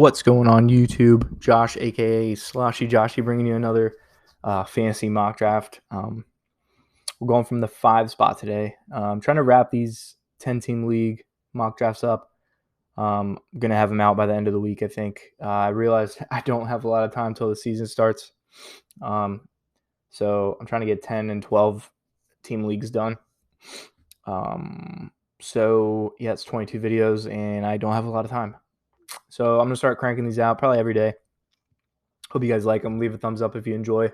What's going on YouTube? Josh, aka Sloshy Joshy, bringing you another fantasy mock draft. We're going from the 5 spot today. I'm trying to wrap these 10-team league mock drafts up. I'm gonna have them out by the end of the week, I think. I realized I don't have a lot of time till the season starts, so I'm trying to get 10 and 12 team leagues done. So yeah, it's 22 videos, and I don't have a lot of time. So I'm gonna start cranking these out probably every day. Hope you guys like them. Leave a thumbs up if you enjoy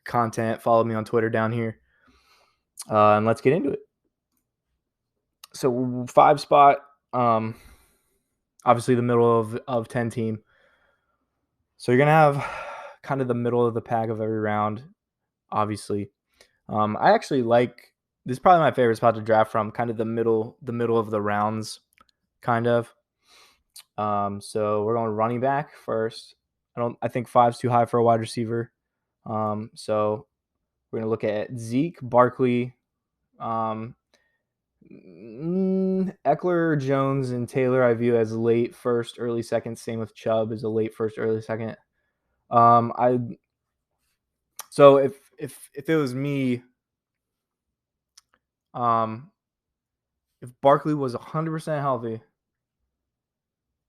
content. Follow me on Twitter down here. And let's get into it. So 5 spot, obviously the middle of 10 team. So you're going to have kind of the middle of the pack of every round, obviously. I actually like, this is probably my favorite spot to draft from, kind of the middle of the rounds, kind of. So we're going running back first. I think 5's too high for a wide receiver. So we're going to look at Zeke, Barkley, Eckler, Jones, and Taylor I view as late first, early second. Same with Chubb as a late first, early second. So if it was me, if Barkley was 100% healthy,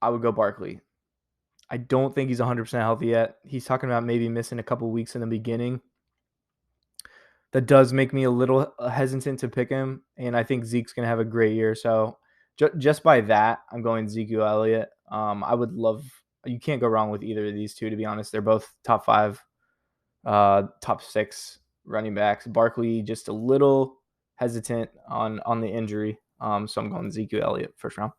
I would go Barkley. I don't think he's 100% healthy yet. He's talking about maybe missing a couple weeks in the beginning. That does make me a little hesitant to pick him, and I think Zeke's going to have a great year. So just by that, I'm going Ezekiel Elliott. I would love – you can't go wrong with either of these two, to be honest. They're both top 5, top 6 running backs. Barkley just a little hesitant on the injury, so I'm going Ezekiel Elliott first round.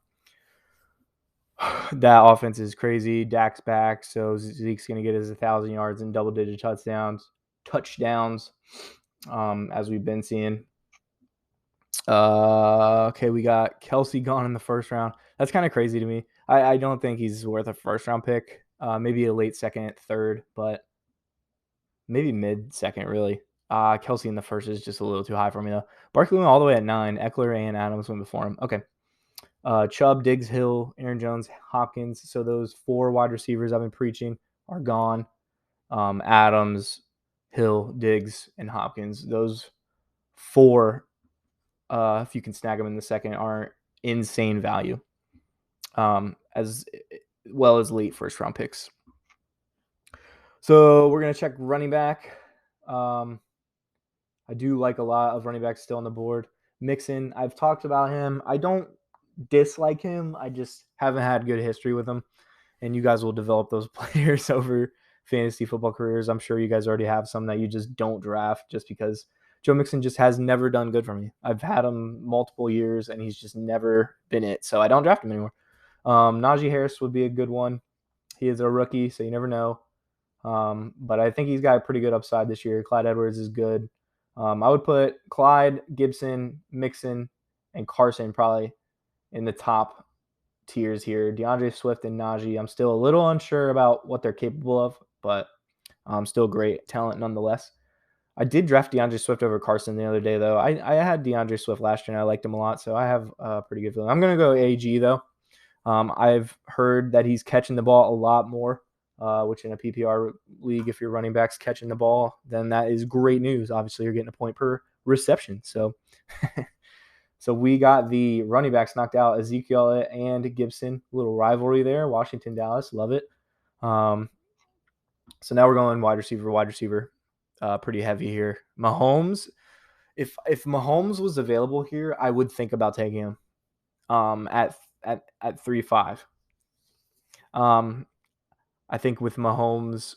That offense is crazy. Dak's back, so Zeke's going to get his 1,000 yards and double-digit touchdowns, as we've been seeing. Okay, we got Kelsey gone in the first round. That's kind of crazy to me. I don't think he's worth a first-round pick. Maybe a late second, third, but maybe mid-second, really. Kelsey in the first is just a little too high for me, though. Barkley went all the way at 9. Eckler and Adams went before him. Okay. Chubb, Diggs, Hill, Aaron Jones, Hopkins. So those 4 wide receivers I've been preaching are gone. Adams, Hill, Diggs, and Hopkins. Those 4, if you can snag them in the second, are insane value, as well as late first-round picks. So we're going to check running back. I do like a lot of running backs still on the board. Mixon, I've talked about him. I don't dislike him. I just haven't had good history with him. And you guys will develop those players over fantasy football careers. I'm sure you guys already have some that you just don't draft just because Joe Mixon just has never done good for me. I've had him multiple years, and he's just never been it. So I don't draft him anymore. Najee Harris would be a good one. He is a rookie, so you never know. But I think he's got a pretty good upside this year. Clyde Edwards is good. I would put Clyde, Gibson, Mixon, and Carson probably in the top tiers here. DeAndre Swift and Najee, I'm still a little unsure about what they're capable of, but still great talent nonetheless. I did draft DeAndre Swift over Carson the other day, though. I had DeAndre Swift last year, and I liked him a lot, so I have a pretty good feeling. I'm going to go AG, though. I've heard that he's catching the ball a lot more, which in a PPR league, if your running back's catching the ball, then that is great news. Obviously, you're getting a point per reception. So so we got the running backs knocked out, Ezekiel and Gibson. A little rivalry there, Washington, Dallas. Love it. So now we're going wide receiver. Pretty heavy here. Mahomes. If Mahomes was available here, I would think about taking him at 3-5. I think with Mahomes,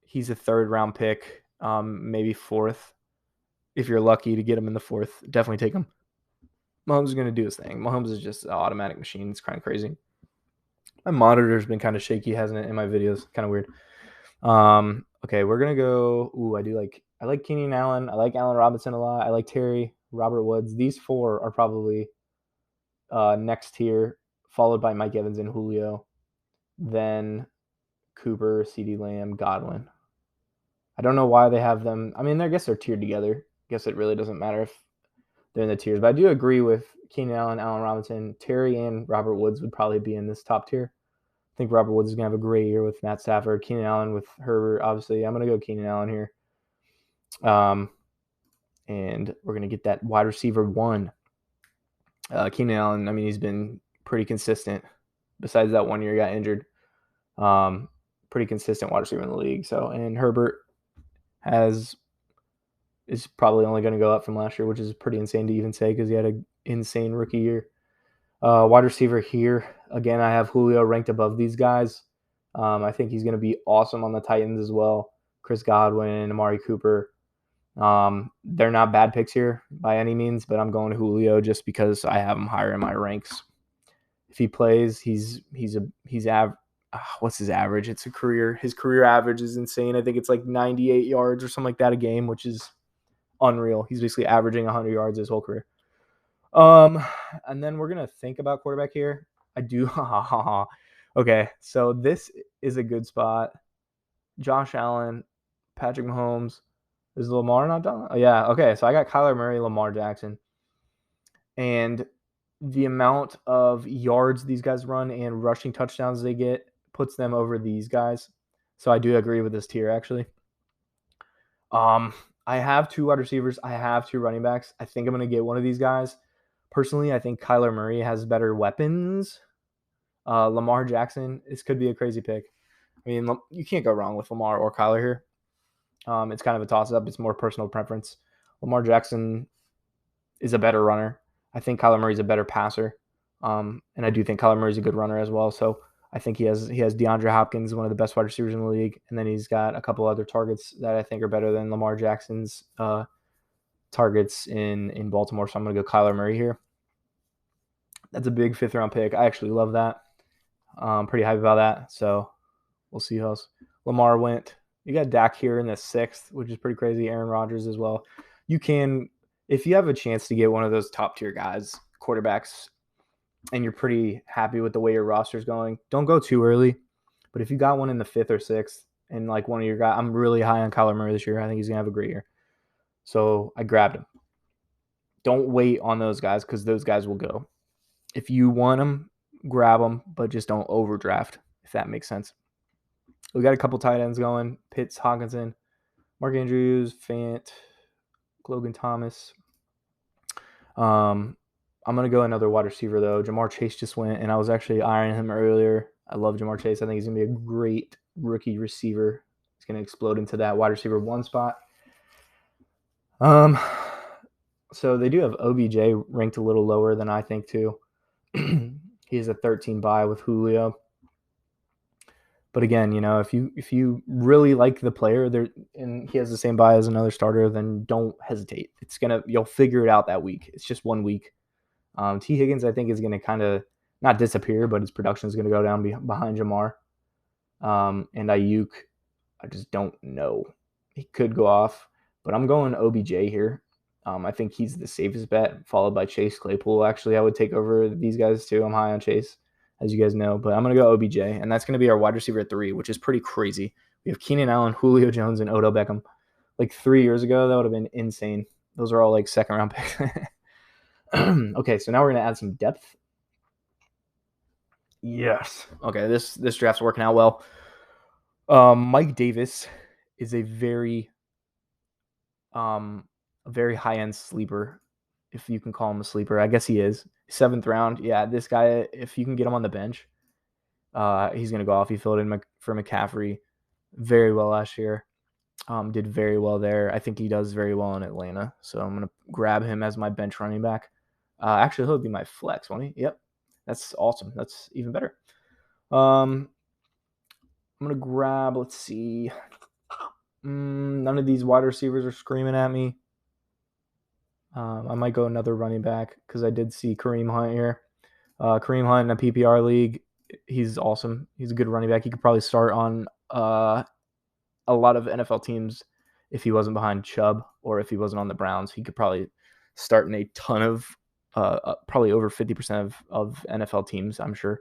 he's a 3rd-round pick, maybe 4th. If you're lucky to get him in the 4th, definitely take him. Mahomes is going to do his thing. Mahomes is just an automatic machine. It's kind of crazy. My monitor's been kind of shaky, hasn't it, in my videos? Kind of weird. Okay, we're going to go. I like Keenan Allen. I like Allen Robinson a lot. I like Terry, Robert Woods. These 4 are probably next tier, followed by Mike Evans and Julio. Then Cooper, CeeDee Lamb, Godwin. I don't know why they have them. I mean, I guess they're tiered together. I guess it really doesn't matter if they're in the tiers. But I do agree with Keenan Allen, Allen Robinson. Terry and Robert Woods would probably be in this top tier. I think Robert Woods is going to have a great year with Matt Stafford. Keenan Allen with Herbert, obviously. I'm going to go Keenan Allen here. And we're going to get that wide receiver 1. Keenan Allen, I mean, he's been pretty consistent. Besides that 1 year he got injured. Pretty consistent wide receiver in the league. So, and Herbert is probably only going to go up from last year, which is pretty insane to even say because he had an insane rookie year. Wide receiver here, again, I have Julio ranked above these guys. I think he's going to be awesome on the Titans as well. Chris Godwin, Amari Cooper. They're not bad picks here by any means, but I'm going to Julio just because I have him higher in my ranks. If he plays, what's his average? It's a career. His career average is insane. I think it's like 98 yards or something like that a game, which is unreal. He's basically averaging 100 yards his whole career. And then we're gonna think about quarterback here. I do. Okay, so this is a good spot. Josh Allen, Patrick Mahomes. Is Lamar not done? Oh, yeah. Okay, so I got Kyler Murray, Lamar Jackson, and the amount of yards these guys run and rushing touchdowns they get puts them over these guys. So I do agree with this tier actually. I have 2 wide receivers. I have 2 running backs. I think I'm going to get one of these guys. Personally, I think Kyler Murray has better weapons. Lamar Jackson, this could be a crazy pick. I mean, you can't go wrong with Lamar or Kyler here. It's kind of a toss-up. It's more personal preference. Lamar Jackson is a better runner. I think Kyler Murray is a better passer. And I do think Kyler Murray is a good runner as well. So I think he has DeAndre Hopkins, one of the best wide receivers in the league. And then he's got a couple other targets that I think are better than Lamar Jackson's targets in Baltimore. So I'm going to go Kyler Murray here. That's a big 5th-round pick. I actually love that. I'm pretty hyped about that. So we'll see how Lamar went. You got Dak here in the 6th, which is pretty crazy. Aaron Rodgers as well. You can, if you have a chance to get one of those top-tier guys, quarterbacks, and you're pretty happy with the way your roster's going, don't go too early. But if you got one in the 5th or 6th, and like one of your guys, I'm really high on Kyler Murray this year. I think he's going to have a great year. So I grabbed him. Don't wait on those guys because those guys will go. If you want them, grab them, but just don't overdraft, if that makes sense. We got a couple tight ends going. Pitts, Hawkinson, Mark Andrews, Fant, Logan Thomas. I'm going to go another wide receiver, though. Jamar Chase just went, and I was actually eyeing him earlier. I love Jamar Chase. I think he's going to be a great rookie receiver. He's going to explode into that wide receiver 1 spot. So they do have OBJ ranked a little lower than I think, too. He has a 13 bye with Julio. But again, you know, if you really like the player there and he has the same bye as another starter, then don't hesitate. You'll figure it out that week. It's just 1 week. T. Higgins, I think, is going to kind of not disappear, but his production is going to go down behind Jamar. And Ayuk, I just don't know. He could go off, but I'm going OBJ here. I think he's the safest bet, followed by Chase Claypool. Actually, I would take over these guys too. I'm high on Chase, as you guys know, but I'm going to go OBJ, and that's going to be our wide receiver 3, which is pretty crazy. We have Keenan Allen, Julio Jones, and Odell Beckham. Like 3 years ago, that would have been insane. Those are all like 2nd-round picks. Okay, so now we're going to add some depth. Yes. Okay, this draft's working out well. Mike Davis is a very high-end sleeper, if you can call him a sleeper. I guess he is. 7th round. Yeah, this guy, if you can get him on the bench, he's going to go off. He filled in for McCaffrey very well last year. Did very well there. I think he does very well in Atlanta. So I'm going to grab him as my bench running back. Actually, he'll be my flex, won't he? Yep. That's awesome. That's even better. I'm going to grab, let's see. None of these wide receivers are screaming at me. I might go another running back because I did see Kareem Hunt here. Kareem Hunt in a PPR league, he's awesome. He's a good running back. He could probably start on a lot of NFL teams if he wasn't behind Chubb or if he wasn't on the Browns. He could probably start in a ton of, probably over 50% of NFL teams, I'm sure.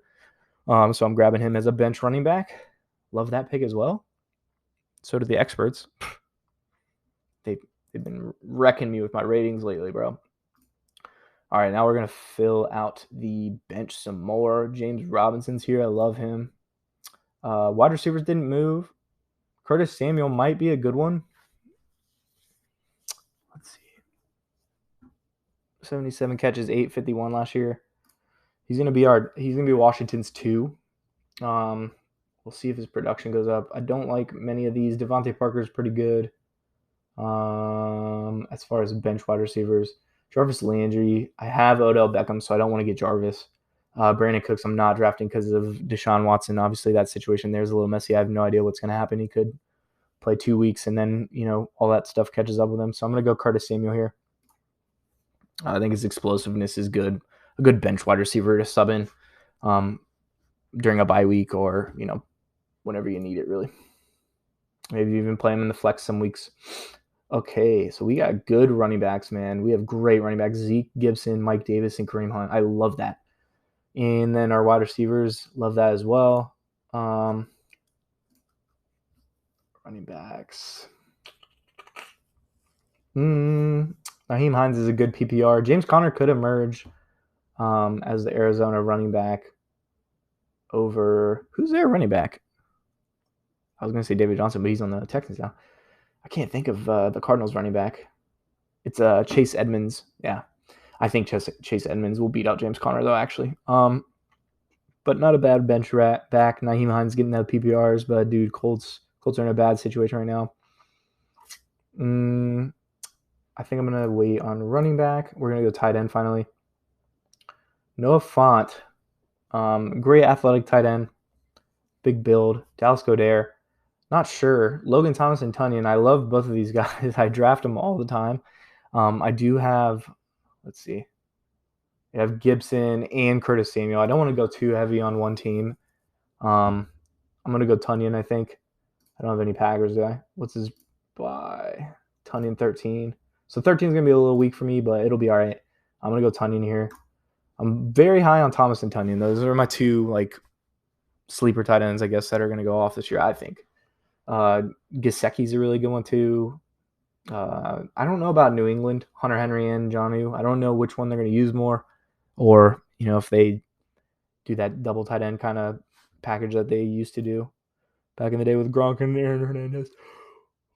So I'm grabbing him as a bench running back. Love that pick as well. So do the experts. They've been wrecking me with my ratings lately, bro. All right, now we're going to fill out the bench some more. James Robinson's here. I love him. Wide receivers didn't move. Curtis Samuel might be a good one. Let's see. 77 catches, 851 last year. He's gonna be Washington's 2. We'll see if his production goes up. I don't like many of these. Devontae Parker's pretty good. As far as bench wide receivers, Jarvis Landry. I have Odell Beckham, so I don't want to get Jarvis. Brandon Cooks, I'm not drafting because of Deshaun Watson. Obviously, that situation there's a little messy. I have no idea what's going to happen. He could play 2 weeks, and then all that stuff catches up with him. So I'm going to go Curtis Samuel here. I think his explosiveness is good. A good bench wide receiver to sub in during a bye week or whenever you need it, really. Maybe even play him in the flex some weeks. Okay, so we got good running backs, man. We have great running backs. Zeke, Gibson, Mike Davis, and Kareem Hunt. I love that. And then our wide receivers, love that as well. Running backs. Naheem Hines is a good PPR. James Conner could emerge as the Arizona running back over... Who's their running back? I was going to say David Johnson, but he's on the Texans now. I can't think of the Cardinals running back. It's Chase Edmonds. Yeah. I think Chase Edmonds will beat out James Conner, though, actually. But not a bad bench back. Naheem Hines getting the PPRs, but, dude, Colts are in a bad situation right now. I think I'm going to wait on running back. We're going to go tight end finally. Noah Fant. Great athletic tight end. Big build. Dallas Goedert. Not sure. Logan Thomas and Tunyon. I love both of these guys. I draft them all the time. I do have, let's see. I have Gibson and Curtis Samuel. I don't want to go too heavy on one team. I'm going to go Tunyon, I think. I don't have any Packers, do I? What's his buy? Tunyon 13. So 13 is going to be a little weak for me, but it'll be all right. I'm going to go Tunyon here. I'm very high on Thomas and Tunyon. Those are my two, sleeper tight ends, I guess, that are going to go off this year, I think. Gesicki's a really good one, too. I don't know about New England, Hunter Henry and Jonnu. I don't know which one they're going to use more, or if they do that double tight end kind of package that they used to do back in the day with Gronk and Aaron Hernandez.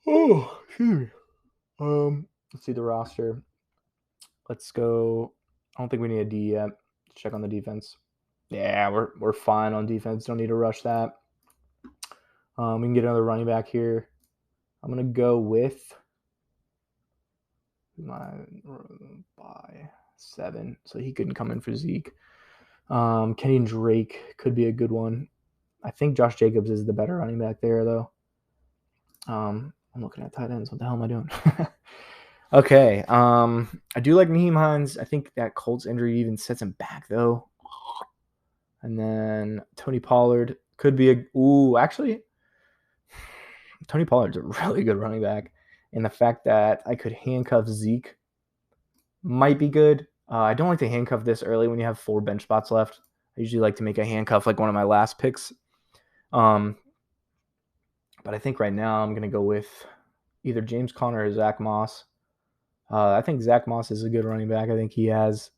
Oh, excuse me. Let's see the roster. Let's go. I don't think we need a D yet. Let's check on the defense. Yeah, we're fine on defense. Don't need to rush that. We can get another running back here. I'm gonna go with my by 7, so he couldn't come in for Zeke. Kenny Drake could be a good one. I think Josh Jacobs is the better running back there, though. I'm looking at tight ends. What the hell am I doing? Okay. I do like Naheem Hines. I think that Colts injury even sets him back, though. And then Tony Pollard could be actually, Tony Pollard's a really good running back. And the fact that I could handcuff Zeke might be good. I don't like to handcuff this early when you have 4 bench spots left. I usually like to make a handcuff like one of my last picks. But I think right now I'm going to go with either James Conner or Zach Moss. I think Zach Moss is a good running back. I think he has,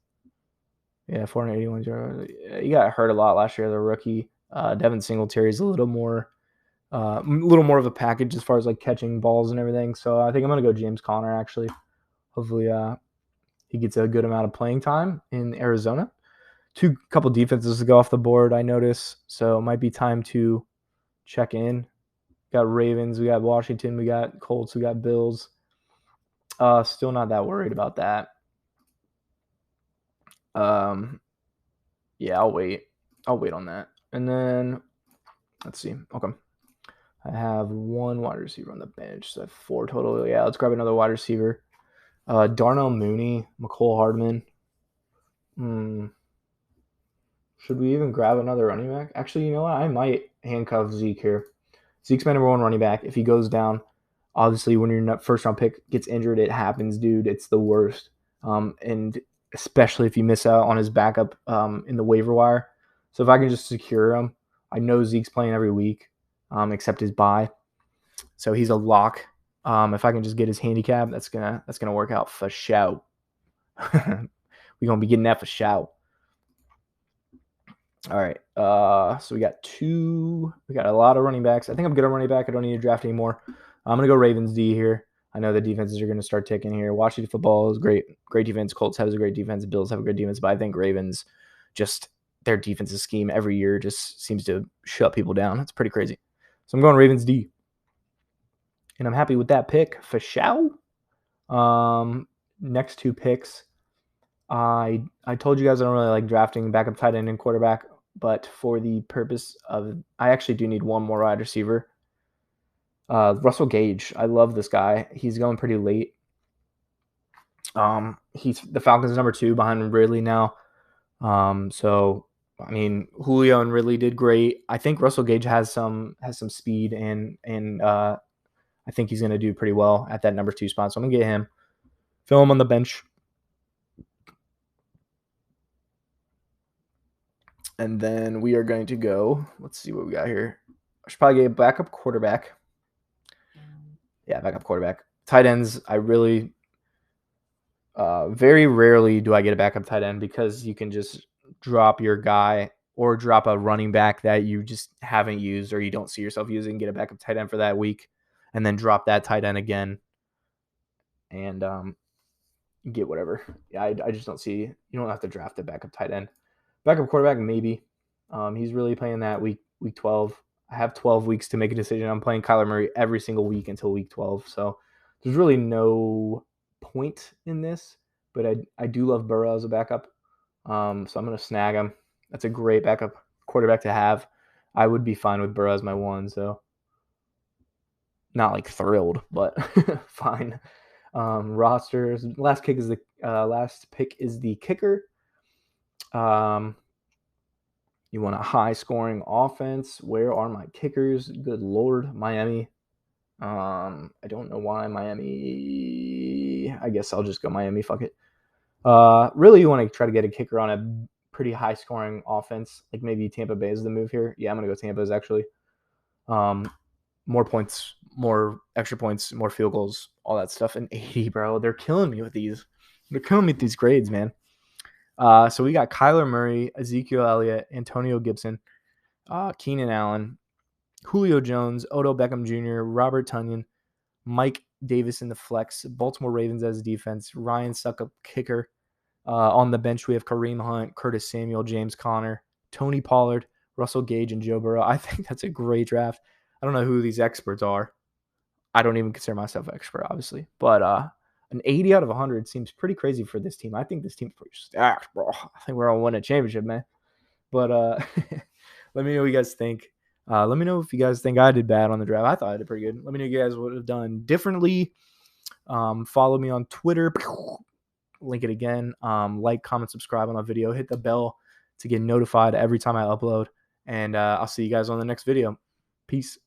481 yards. He got hurt a lot last year as a rookie. Devin Singletary is a little more of a package as far as catching balls and everything. So I think I'm going to go James Conner, actually. Hopefully he gets a good amount of playing time in Arizona. Couple defenses to go off the board, I notice. So it might be time to check in. We got Ravens, we got Washington, we got Colts, we got Bills. Still not that worried about that. Yeah, I'll wait on that. And then let's see. Okay. I have 1 wide receiver on the bench, so I have 4 total. Yeah, let's grab another wide receiver. Darnell Mooney, McCole Hardman. Should we even grab another running back? Actually, you know what? I might handcuff Zeke here. Zeke's my number 1 running back. If he goes down, obviously when your first round pick gets injured, it happens, dude. It's the worst. And especially if you miss out on his backup in the waiver wire. So if I can just secure him, I know Zeke's playing every week, except his bye. So he's a lock. If I can just get his handicap, that's gonna work out for show. We're gonna be getting that for show. All right. So we got a lot of running backs. I think I'm good at running back. I don't need to draft anymore. I'm gonna go Ravens D here. I know the defenses are gonna start ticking here. Washington football is great, great defense. Colts has a great defense. Bills have a good defense, but I think Ravens just their defensive scheme every year just seems to shut people down. It's pretty crazy. So I'm going Ravens D, and I'm happy with that pick for sure. Next two picks. I told you guys I don't really like drafting backup tight end and quarterback, but for the purpose of, I actually do need one more wide receiver. Russell Gage, I love this guy. He's going pretty late. He's the Falcons number 2 behind Ridley now. So I mean Julio and Ridley did great. I think Russell Gage has some speed and I think he's gonna do pretty well at that number 2 spot. So I'm gonna get him, fill him on the bench. And then we are going to go. Let's see what we got here. I should probably get a backup quarterback. Yeah, backup quarterback. Tight ends, I really very rarely do I get a backup tight end because you can just drop your guy or drop a running back that you just haven't used or you don't see yourself using, get a backup tight end for that week, and then drop that tight end again and get whatever. Yeah, I just don't see, you don't have to draft a backup tight end. Backup quarterback, maybe. He's really playing that week 12. I have 12 weeks to make a decision. I'm playing Kyler Murray every single week until week 12. So there's really no point in this, but I do love Burrow as a backup. So I'm going to snag him. That's a great backup quarterback to have. I would be fine with Burrow as my one. So not like thrilled, but fine. Rosters. Last pick is the kicker. You want a high-scoring offense. Where are my kickers? Good Lord, Miami. I don't know why Miami. I guess I'll just go Miami. Fuck it. Really, you want to try to get a kicker on a pretty high-scoring offense. Like maybe Tampa Bay is the move here. Yeah, I'm gonna go Tampa's actually. More points, more extra points, more field goals, all that stuff. And 80, bro. They're killing me with these. They're killing me with these grades, man. So we got Kyler Murray, Ezekiel Elliott, Antonio Gibson, Keenan Allen, Julio Jones, Odell Beckham Jr., Robert Tonyan, Mike Davis in the flex, Baltimore Ravens as defense, Ryan Suckup kicker. On the bench, we have Kareem Hunt, Curtis Samuel, James Conner, Tony Pollard, Russell Gage, and Joe Burrow. I think that's a great draft. I don't know who these experts are. I don't even consider myself an expert, obviously. But an 80 out of 100 seems pretty crazy for this team. I think this team's pretty stacked, bro. I think we're going to win a championship, man. But let me know what you guys think. Let me know if you guys think I did bad on the draft. I thought I did pretty good. Let me know if you guys would have done differently. Follow me on Twitter. Link it again. Like, comment, subscribe on the video. Hit the bell to get notified every time I upload. And I'll see you guys on the next video. Peace.